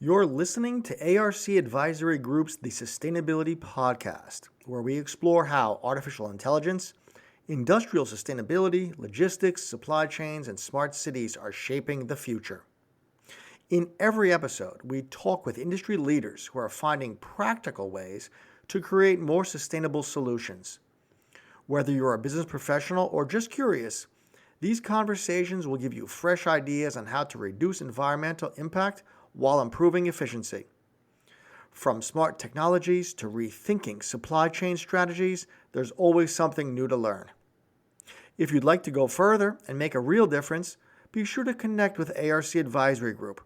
You're listening to ARC Advisory Group's The Sustainability Podcast, where we explore how artificial intelligence, industrial sustainability, logistics, supply chains, and smart cities are shaping the future. In every episode, we talk with industry leaders who are finding practical ways to create more sustainable solutions. Whether you're a business professional or just curious, these conversations will give you fresh ideas on how to reduce environmental impact while improving efficiency. From smart technologies to rethinking supply chain strategies, there's always something new to learn. If you'd like to go further and make a real difference, be sure to connect with ARC Advisory Group.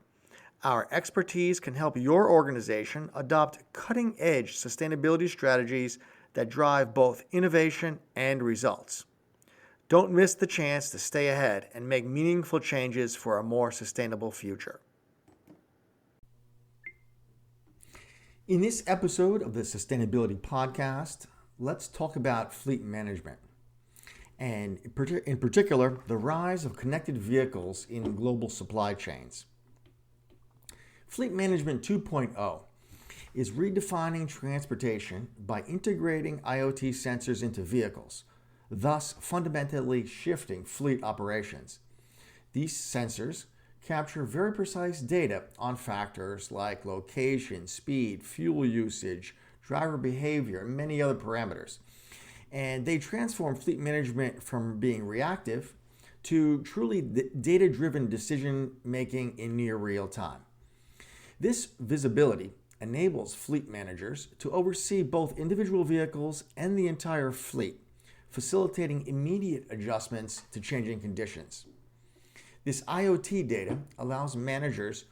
Our expertise can help your organization adopt cutting-edge sustainability strategies that drive both innovation and results. Don't miss the chance to stay ahead and make meaningful changes for a more sustainable future. In this episode of the Sustainability Podcast, let's talk about fleet management, and in particular, the rise of connected vehicles in global supply chains. Fleet Management 2.0 is redefining transportation by integrating IoT sensors into vehicles, thus fundamentally shifting fleet operations. These sensors capture very precise data on factors like location, speed, fuel usage, driver behavior, and many other parameters. And they transform fleet management from being reactive to truly data-driven decision-making in near real time. This visibility enables fleet managers to oversee both individual vehicles and the entire fleet, facilitating immediate adjustments to changing conditions. This IoT data allows managers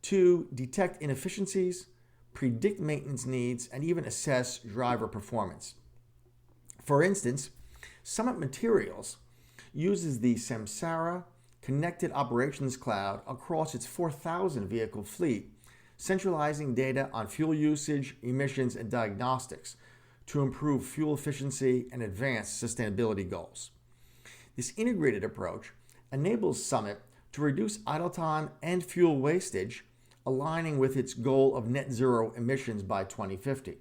to detect inefficiencies, predict maintenance needs, and even assess driver performance. For instance, Summit Materials uses the Samsara Connected Operations Cloud across its 4,000 vehicle fleet, centralizing data on fuel usage, emissions, and diagnostics to improve fuel efficiency and advance sustainability goals. This integrated approach enables Summit to reduce idle time and fuel wastage, aligning with its goal of net zero emissions by 2050.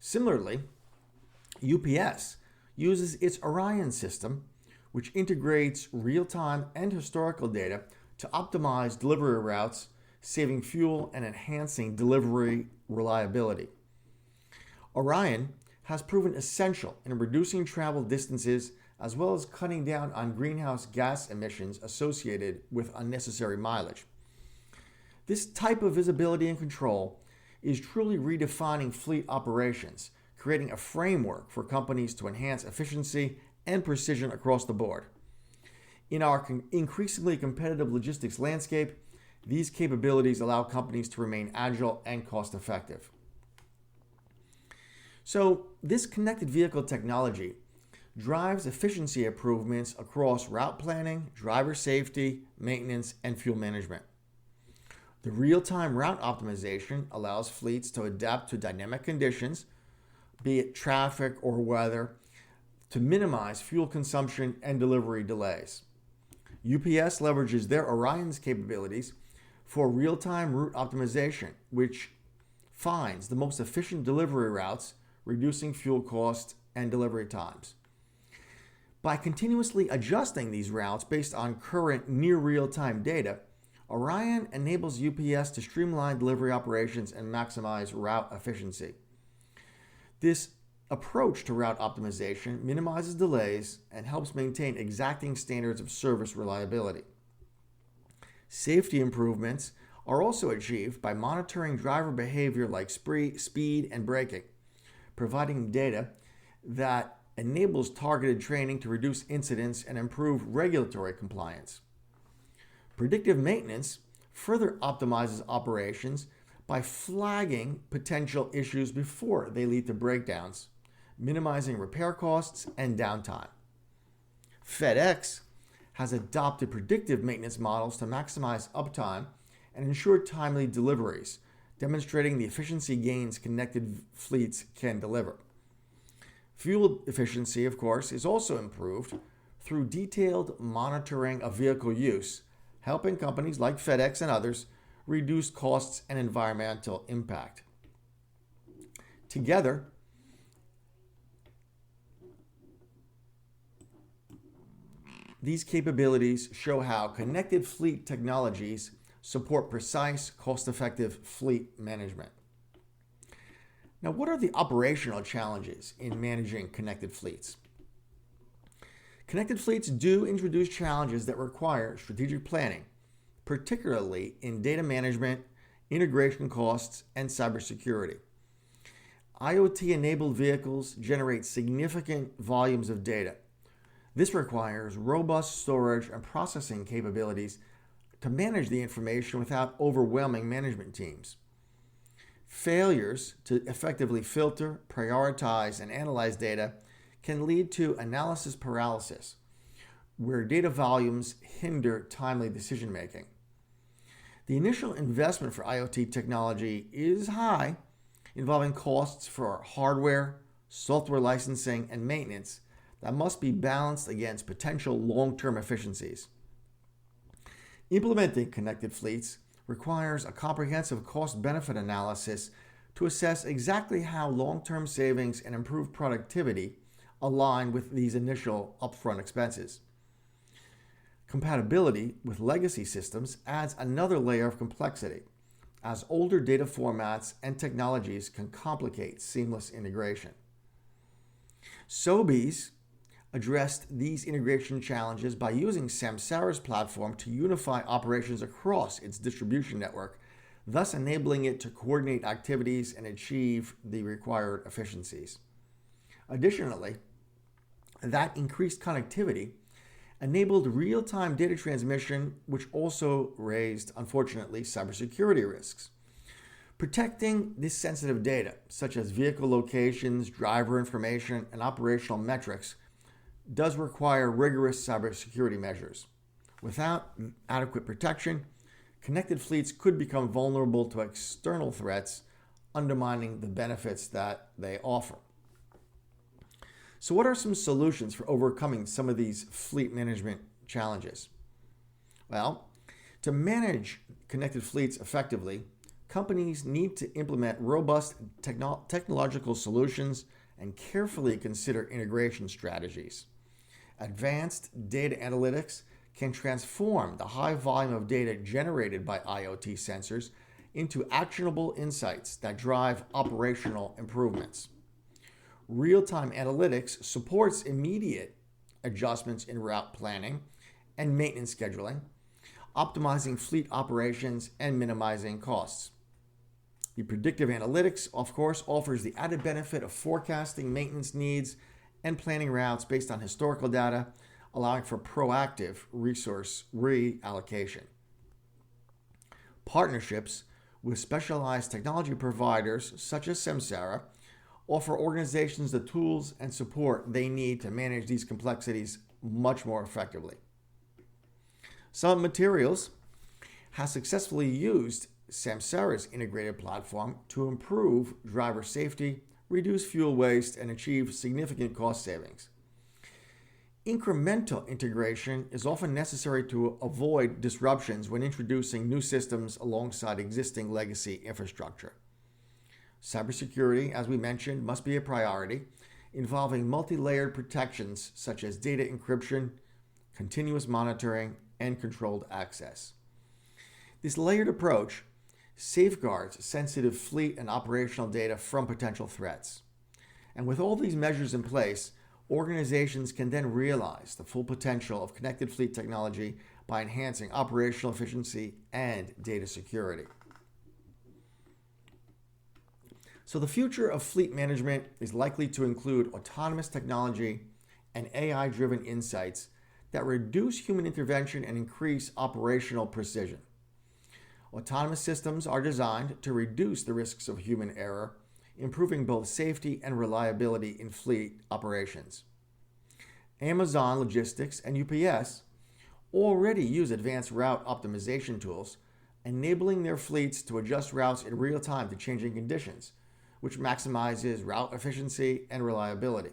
Similarly, UPS uses its Orion system, which integrates real-time and historical data to optimize delivery routes, saving fuel and enhancing delivery reliability. Orion has proven essential in reducing travel distances as well as cutting down on greenhouse gas emissions associated with unnecessary mileage. This type of visibility and control is truly redefining fleet operations, creating a framework for companies to enhance efficiency and precision across the board. In our increasingly competitive logistics landscape, these capabilities allow companies to remain agile and cost-effective. So, this connected vehicle technology drives efficiency improvements across route planning, driver safety, maintenance, and fuel management. The real-time route optimization allows fleets to adapt to dynamic conditions, be it traffic or weather, to minimize fuel consumption and delivery delays. UPS leverages their Orion's capabilities for real-time route optimization, which finds the most efficient delivery routes, reducing fuel costs and delivery times. By continuously adjusting these routes based on current near real-time data, Orion enables UPS to streamline delivery operations and maximize route efficiency. This approach to route optimization minimizes delays and helps maintain exacting standards of service reliability. Safety improvements are also achieved by monitoring driver behavior like speed and braking, providing data that enables targeted training to reduce incidents and improve regulatory compliance. Predictive maintenance further optimizes operations by flagging potential issues before they lead to breakdowns, minimizing repair costs and downtime. FedEx has adopted predictive maintenance models to maximize uptime and ensure timely deliveries, demonstrating the efficiency gains connected fleets can deliver. Fuel efficiency, of course, is also improved through detailed monitoring of vehicle use, helping companies like FedEx and others reduced costs, and environmental impact. Together, these capabilities show how connected fleet technologies support precise, cost-effective fleet management. Now, what are the operational challenges in managing connected fleets? Connected fleets do introduce challenges that require strategic planning, particularly in data management, integration costs, and cybersecurity. IoT-enabled vehicles generate significant volumes of data. This requires robust storage and processing capabilities to manage the information without overwhelming management teams. Failures to effectively filter, prioritize, and analyze data can lead to analysis paralysis, where data volumes hinder timely decision-making. The initial investment for IoT technology is high, involving costs for hardware, software licensing, and maintenance that must be balanced against potential long-term efficiencies. Implementing connected fleets requires a comprehensive cost-benefit analysis to assess exactly how long-term savings and improved productivity align with these initial upfront expenses. Compatibility with legacy systems adds another layer of complexity, as older data formats and technologies can complicate seamless integration. Sobeys addressed these integration challenges by using Samsara's platform to unify operations across its distribution network, thus enabling it to coordinate activities and achieve the required efficiencies. Additionally, that increased connectivity enabled real-time data transmission, which also raised, unfortunately, cybersecurity risks. Protecting this sensitive data, such as vehicle locations, driver information, and operational metrics, does require rigorous cybersecurity measures. Without adequate protection, connected fleets could become vulnerable to external threats, undermining the benefits that they offer. So what are some solutions for overcoming some of these fleet management challenges? Well, to manage connected fleets effectively, companies need to implement robust technological solutions and carefully consider integration strategies. Advanced data analytics can transform the high volume of data generated by IoT sensors into actionable insights that drive operational improvements. Real-time analytics supports immediate adjustments in route planning and maintenance scheduling, optimizing fleet operations and minimizing costs. The predictive analytics, of course, offers the added benefit of forecasting maintenance needs and planning routes based on historical data, allowing for proactive resource reallocation. Partnerships with specialized technology providers such as Samsara offer organizations the tools and support they need to manage these complexities much more effectively. Summit Materials has successfully used Samsara's integrated platform to improve driver safety, reduce fuel waste, and achieve significant cost savings. Incremental integration is often necessary to avoid disruptions when introducing new systems alongside existing legacy infrastructure. Cybersecurity, as we mentioned, must be a priority, involving multi-layered protections such as data encryption, continuous monitoring, and controlled access. This layered approach safeguards sensitive fleet and operational data from potential threats. And with all these measures in place, organizations can then realize the full potential of connected fleet technology by enhancing operational efficiency and data security. So the future of fleet management is likely to include autonomous technology and AI-driven insights that reduce human intervention and increase operational precision. Autonomous systems are designed to reduce the risks of human error, improving both safety and reliability in fleet operations. Amazon Logistics and UPS already use advanced route optimization tools, enabling their fleets to adjust routes in real time to changing conditions, which maximizes route efficiency and reliability.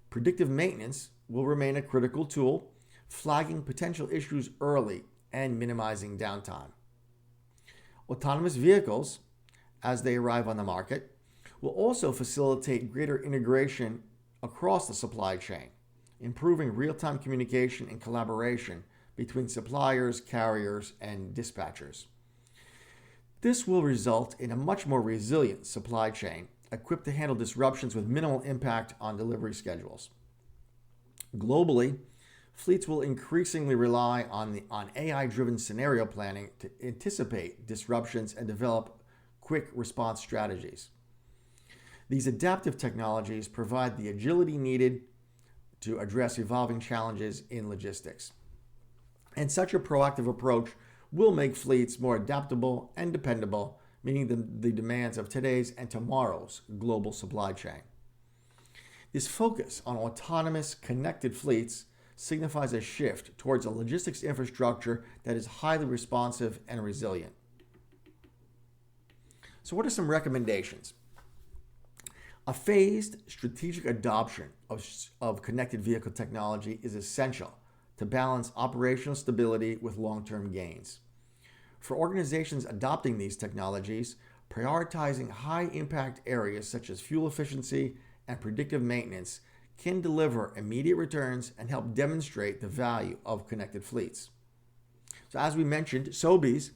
Predictive maintenance will remain a critical tool, flagging potential issues early and minimizing downtime. Autonomous vehicles, as they arrive on the market, will also facilitate greater integration across the supply chain, improving real-time communication and collaboration between suppliers, carriers, and dispatchers. This will result in a much more resilient supply chain, equipped to handle disruptions with minimal impact on delivery schedules. Globally, fleets will increasingly rely on AI-driven scenario planning to anticipate disruptions and develop quick response strategies. These adaptive technologies provide the agility needed to address evolving challenges in logistics. And such a proactive approach will make fleets more adaptable and dependable, meeting the demands of today's and tomorrow's global supply chain. This focus on autonomous, connected fleets signifies a shift towards a logistics infrastructure that is highly responsive and resilient. So, what are some recommendations? A phased strategic adoption of connected vehicle technology is essential to balance operational stability with long-term gains. For organizations adopting these technologies, prioritizing high-impact areas such as fuel efficiency and predictive maintenance can deliver immediate returns and help demonstrate the value of connected fleets. So as we mentioned, Sobeys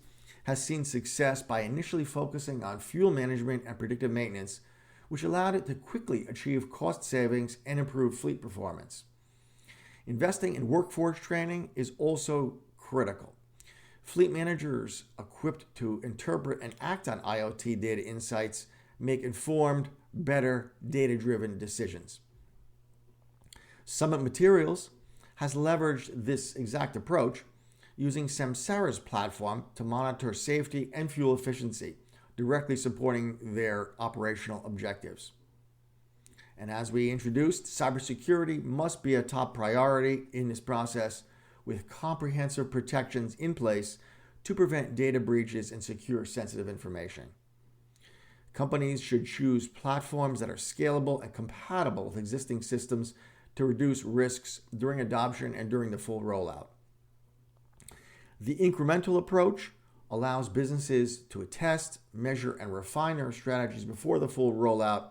has seen success by initially focusing on fuel management and predictive maintenance, which allowed it to quickly achieve cost savings and improve fleet performance. Investing in workforce training is also critical. Fleet managers equipped to interpret and act on IoT data insights make informed, better, data-driven decisions. Summit Materials has leveraged this exact approach using Samsara's platform to monitor safety and fuel efficiency, directly supporting their operational objectives. And as we introduced, cybersecurity must be a top priority in this process, with comprehensive protections in place to prevent data breaches and secure sensitive information. Companies should choose platforms that are scalable and compatible with existing systems to reduce risks during adoption and during the full rollout. The incremental approach allows businesses to test, measure, and refine their strategies before the full rollout,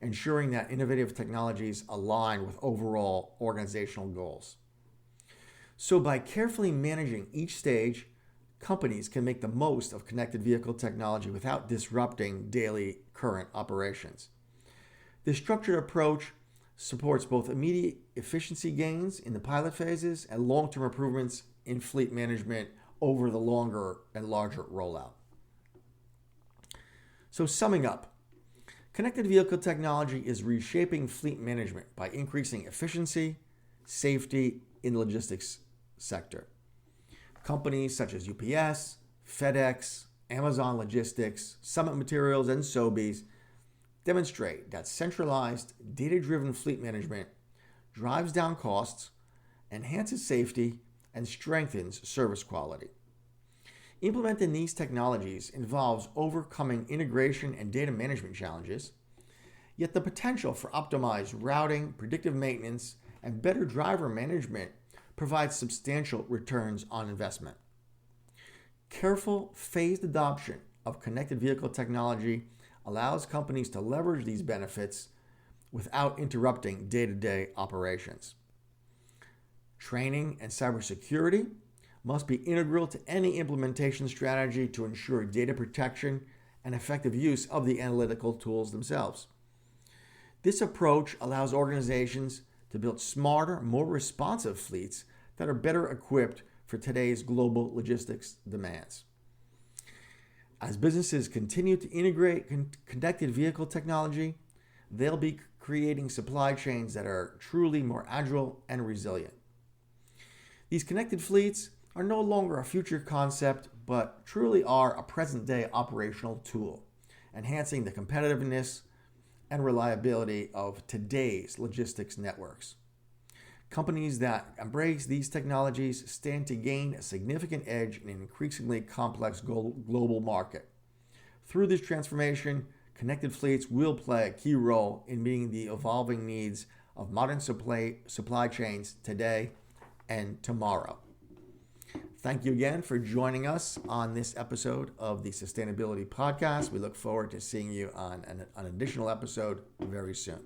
ensuring that innovative technologies align with overall organizational goals. So by carefully managing each stage, companies can make the most of connected vehicle technology without disrupting daily current operations. This structured approach supports both immediate efficiency gains in the pilot phases and long-term improvements in fleet management over the longer and larger rollout. So summing up, connected vehicle technology is reshaping fleet management by increasing efficiency, safety in the logistics sector. Companies such as UPS, FedEx, Amazon Logistics, Summit Materials, and Sobeys demonstrate that centralized, data-driven fleet management drives down costs, enhances safety, and strengthens service quality. Implementing these technologies involves overcoming integration and data management challenges, yet the potential for optimized routing, predictive maintenance, and better driver management provides substantial returns on investment. Careful, phased adoption of connected vehicle technology allows companies to leverage these benefits without interrupting day-to-day operations. Training and cybersecurity must be integral to any implementation strategy to ensure data protection and effective use of the analytical tools themselves. This approach allows organizations to build smarter, more responsive fleets that are better equipped for today's global logistics demands. As businesses continue to integrate connected vehicle technology, they'll be creating supply chains that are truly more agile and resilient. These connected fleets are no longer a future concept, but truly are a present-day operational tool, enhancing the competitiveness and reliability of today's logistics networks. Companies that embrace these technologies stand to gain a significant edge in an increasingly complex global market. Through this transformation, connected fleets will play a key role in meeting the evolving needs of modern supply chains today and tomorrow. Thank you again for joining us on this episode of the Sustainability Podcast. We look forward to seeing you on an additional episode very soon.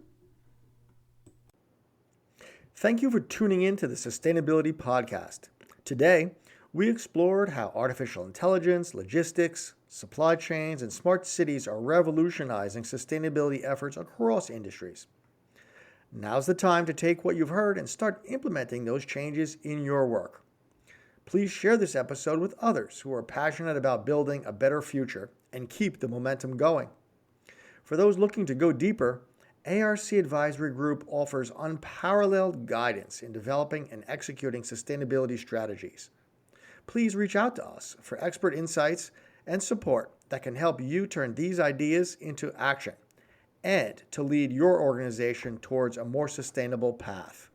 Thank you for tuning in to the Sustainability Podcast. Today, we explored how artificial intelligence, logistics, supply chains, and smart cities are revolutionizing sustainability efforts across industries. Now's the time to take what you've heard and start implementing those changes in your work. Please share this episode with others who are passionate about building a better future and keep the momentum going. For those looking to go deeper, ARC Advisory Group offers unparalleled guidance in developing and executing sustainability strategies. Please reach out to us for expert insights and support that can help you turn these ideas into action and to lead your organization towards a more sustainable path.